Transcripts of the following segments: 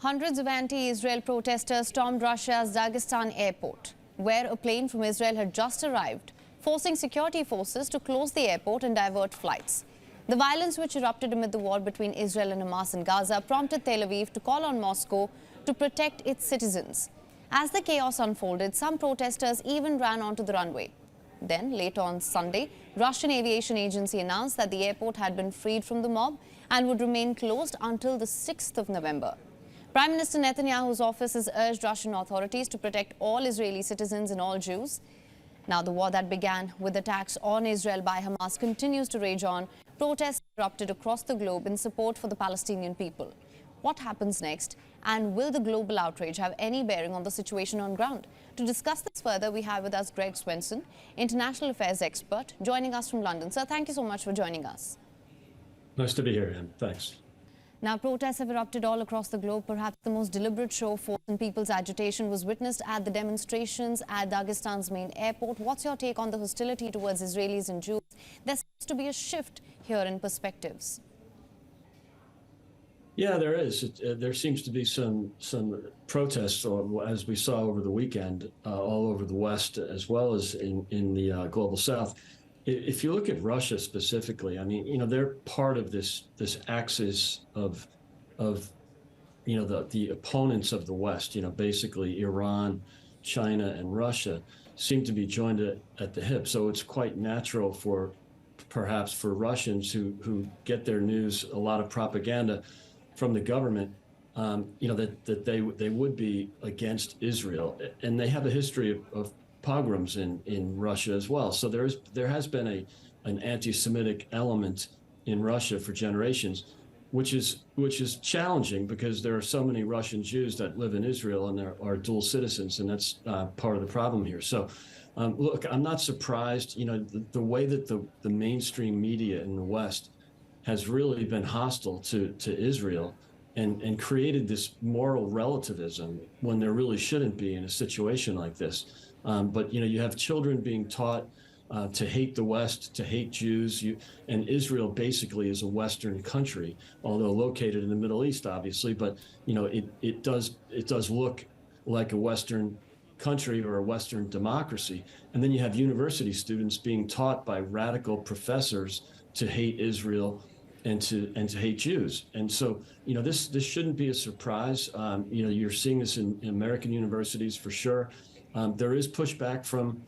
Hundreds of anti-Israel protesters stormed Russia's Dagestan airport, where a plane from Israel had just arrived, forcing security forces to close the airport and divert flights. The violence, which erupted amid the war between Israel and Hamas in Gaza, prompted Tel Aviv to call on Moscow to protect its citizens. As the chaos unfolded, some protesters even ran onto the runway. Then, late on Sunday, Russian aviation agency announced that the airport had been freed from the mob and would remain closed until the 6th of November. Prime Minister Netanyahu's office has urged Russian authorities to protect all Israeli citizens and all Jews. Now, the war that began with attacks on Israel by Hamas continues to rage on. Protests erupted across the globe in support for the Palestinian people. What happens next? And will the global outrage have any bearing on the situation on ground? To discuss this further, we have with us Greg Swenson, international affairs expert, joining us from London. Sir, thank you so much for joining us. Nice to be here, Anne. Thanks. Now, protests have erupted all across the globe. Perhaps the most deliberate show of force and people's agitation was witnessed at the demonstrations at Dagestan's main airport. What's your take on the hostility towards Israelis and Jews? There seems to be a shift here in perspectives. Yeah, there is. There seems to be some protests, or as we saw over the weekend, all over the West, as well as in the global South. If you look at Russia specifically, I mean, they're part of this axis of the opponents of the West. Basically Iran, China, and Russia seem to be joined at the hip. So it's quite natural perhaps for Russians who get their news, a lot of propaganda from the government, that they would be against Israel, and they have a history of pogroms in Russia as well. So there has been an anti-Semitic element in Russia for generations, which is challenging because there are so many Russian Jews that live in Israel and are dual citizens, and that's part of the problem here. So look, I'm not surprised. The way that the mainstream media in the West has really been hostile to Israel and created this moral relativism when there really shouldn't be in a situation like this. But you have children being taught to hate the West, to hate Jews, and Israel basically is a Western country, although located in the Middle East, obviously. But it does look like a Western country or a Western democracy. And then you have university students being taught by radical professors to hate Israel and to hate Jews. And so this shouldn't be a surprise. You're seeing this in American universities for sure. There is pushback from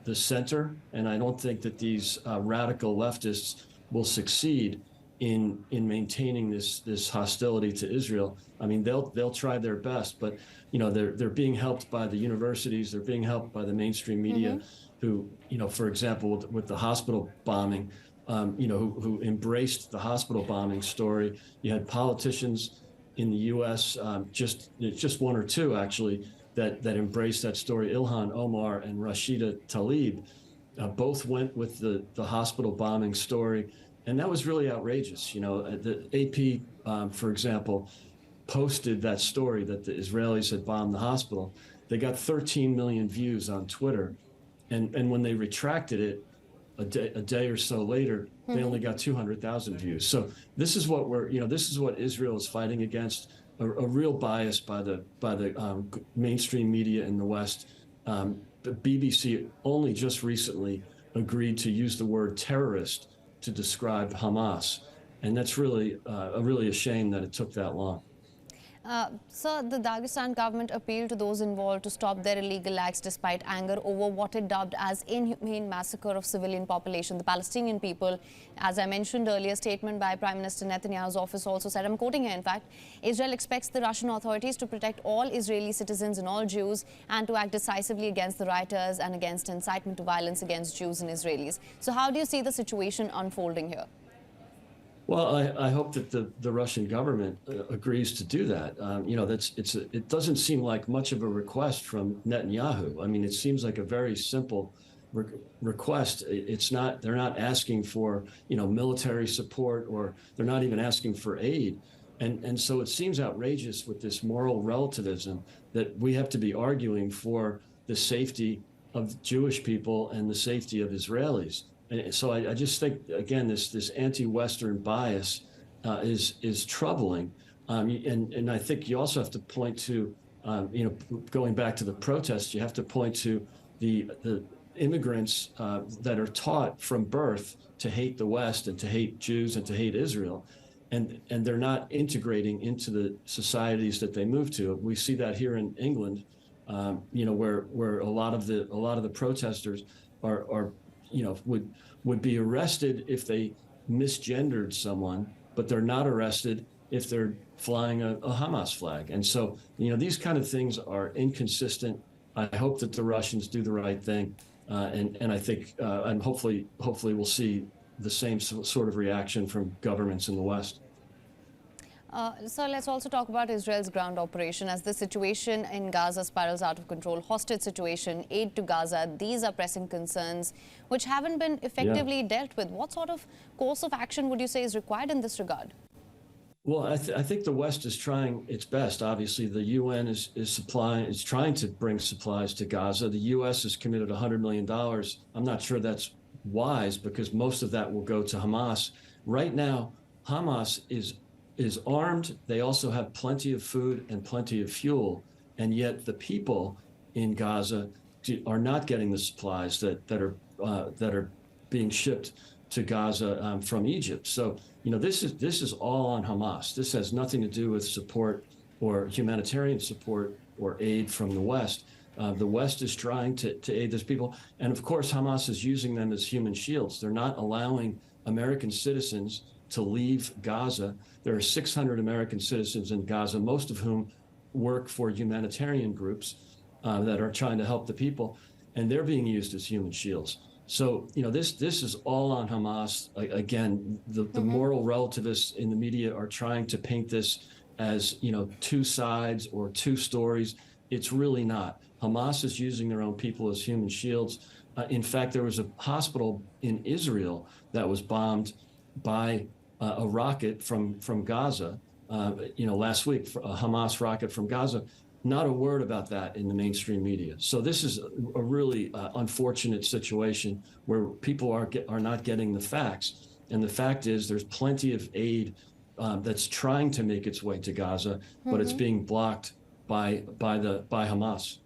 the center, and I don't think that these radical leftists will succeed in maintaining this hostility to Israel. I mean, they'll try their best, but they're being helped by the universities, they're being helped by the mainstream media, who for example with the hospital bombing, who embraced the hospital bombing story. You had politicians in the U.S., just one or two actually, that embraced that story. Ilhan Omar and Rashida Tlaib both went with the hospital bombing story, and that was really outrageous. The AP, for example, posted that story that the Israelis had bombed the hospital. They got 13 million views on Twitter, and when they retracted it a day or so later, they only got 200,000 views. So this is what this is what Israel is fighting against. A real bias by the mainstream media in the West. The BBC only just recently agreed to use the word terrorist to describe Hamas, and that's really a shame that it took that long. Sir, the Dagestan government appealed to those involved to stop their illegal acts despite anger over what it dubbed as inhumane massacre of civilian population. The Palestinian people, as I mentioned earlier, statement by Prime Minister Netanyahu's office also said, I'm quoting here in fact, Israel expects the Russian authorities to protect all Israeli citizens and all Jews and to act decisively against the rioters and against incitement to violence against Jews and Israelis. So how do you see the situation unfolding here? Well, I hope that the Russian government agrees to do that. It doesn't seem like much of a request from Netanyahu. I mean, it seems like a very simple request. They're not asking for military support, or they're not even asking for aid. And so it seems outrageous with this moral relativism that we have to be arguing for the safety of Jewish people and the safety of Israelis. And so I just think, again, this anti-Western bias is troubling. And I think you also have to point to, going back to the protests, you have to point to the immigrants that are taught from birth to hate the West and to hate Jews and to hate Israel. And they're not integrating into the societies that they move to. We see that here in England, where a lot of the protesters are would be arrested if they misgendered someone, but they're not arrested if they're flying a Hamas flag. And so, these kind of things are inconsistent. I hope that the Russians do the right thing, and I think, and hopefully we'll see the same sort of reaction from governments in the West. So let's also talk about Israel's ground operation. As the situation in Gaza spirals out of control, hostage situation, aid to Gaza, these are pressing concerns which haven't been effectively dealt with. What sort of course of action would you say is required in this regard? Well, I think the West is trying its best. Obviously, the UN is trying to bring supplies to Gaza. The U.S. has committed $100 million. I'm not sure that's wise because most of that will go to Hamas. Right now, Hamas is armed. They also have plenty of food and plenty of fuel, and yet the people in Gaza are not getting the supplies that are being shipped to Gaza from Egypt. So this is all on Hamas. This has nothing to do with support or humanitarian support or aid from the West. The West is trying to aid these people, and of course Hamas is using them as human shields. They're not allowing American citizens to leave Gaza. There are 600 American citizens in Gaza, most of whom work for humanitarian groups that are trying to help the people, and they're being used as human shields. So, this is all on Hamas. Again, the moral relativists in the media are trying to paint this as, two sides or two stories. It's really not. Hamas is using their own people as human shields. In fact, there was a hospital in Israel that was bombed by a rocket from Gaza, last week, a Hamas rocket from Gaza. Not a word about that in the mainstream media. So this is a really unfortunate situation where people are not getting the facts. And the fact is there's plenty of aid that's trying to make its way to Gaza, but it's being blocked by Hamas.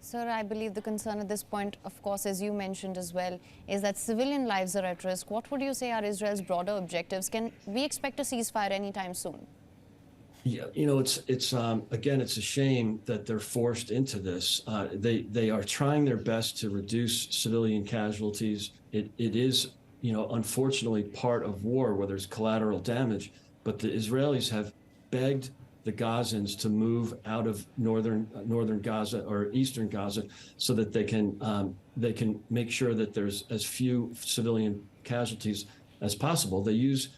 Sir, I believe the concern at this point, of course, as you mentioned as well, is that civilian lives are at risk. What would you say are Israel's broader objectives? Can we expect a ceasefire anytime soon? Yeah, it's again, it's a shame that they're forced into this. They are trying their best to reduce civilian casualties. It is, unfortunately part of war where there's collateral damage, but the Israelis have begged the Gazans to move out of northern Gaza or eastern Gaza so that they can make sure that there's as few civilian casualties as possible. They use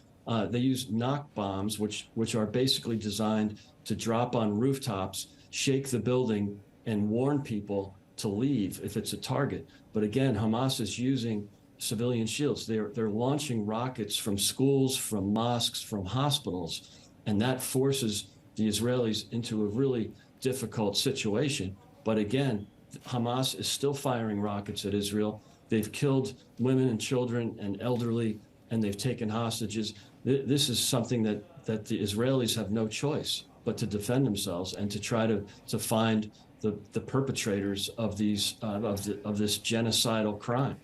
knock bombs, which are basically designed to drop on rooftops, shake the building, and warn people to leave if it's a target. But again, Hamas is using civilian shields. They're launching rockets from schools, from mosques, from hospitals, and that forces the Israelis into a really difficult situation. But again, Hamas is still firing rockets at Israel. They've killed women and children and elderly, and they've taken hostages. This is something that the Israelis have no choice but to defend themselves and to try to find the perpetrators of these of this genocidal crime.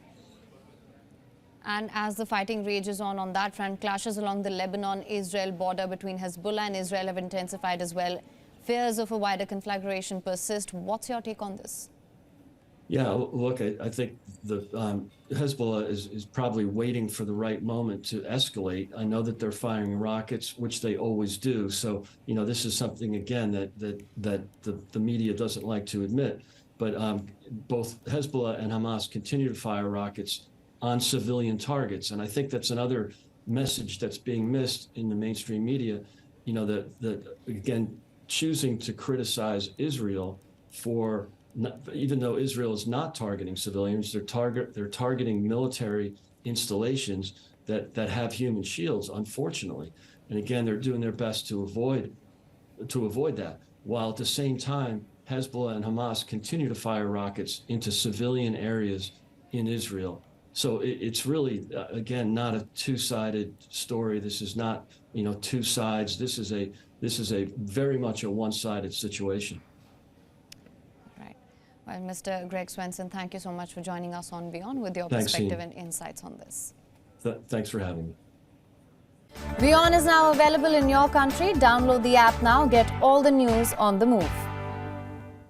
And as the fighting rages on that front, clashes along the Lebanon-Israel border between Hezbollah and Israel have intensified as well. Fears of a wider conflagration persist. What's your take on this? Yeah, look, I think the Hezbollah is probably waiting for the right moment to escalate. I know that they're firing rockets, which they always do. So, this is something, again, that the media doesn't like to admit. But both Hezbollah and Hamas continue to fire rockets on civilian targets. And I think that's another message that's being missed in the mainstream media, that again, choosing to criticize Israel for, even though Israel is not targeting civilians, they're targeting military installations that have human shields, unfortunately. And again, they're doing their best to avoid that, while at the same time, Hezbollah and Hamas continue to fire rockets into civilian areas in Israel. So it's really, again, not a two-sided story. This is not, two sides. This is a very much a one-sided situation. Right. Well, Mr. Greg Swenson, thank you so much for joining us on WION with your Thanks, perspective Sean. and insights on this. Thanks for having me. WION is now available in your country. Download the app now. Get all the news on the move.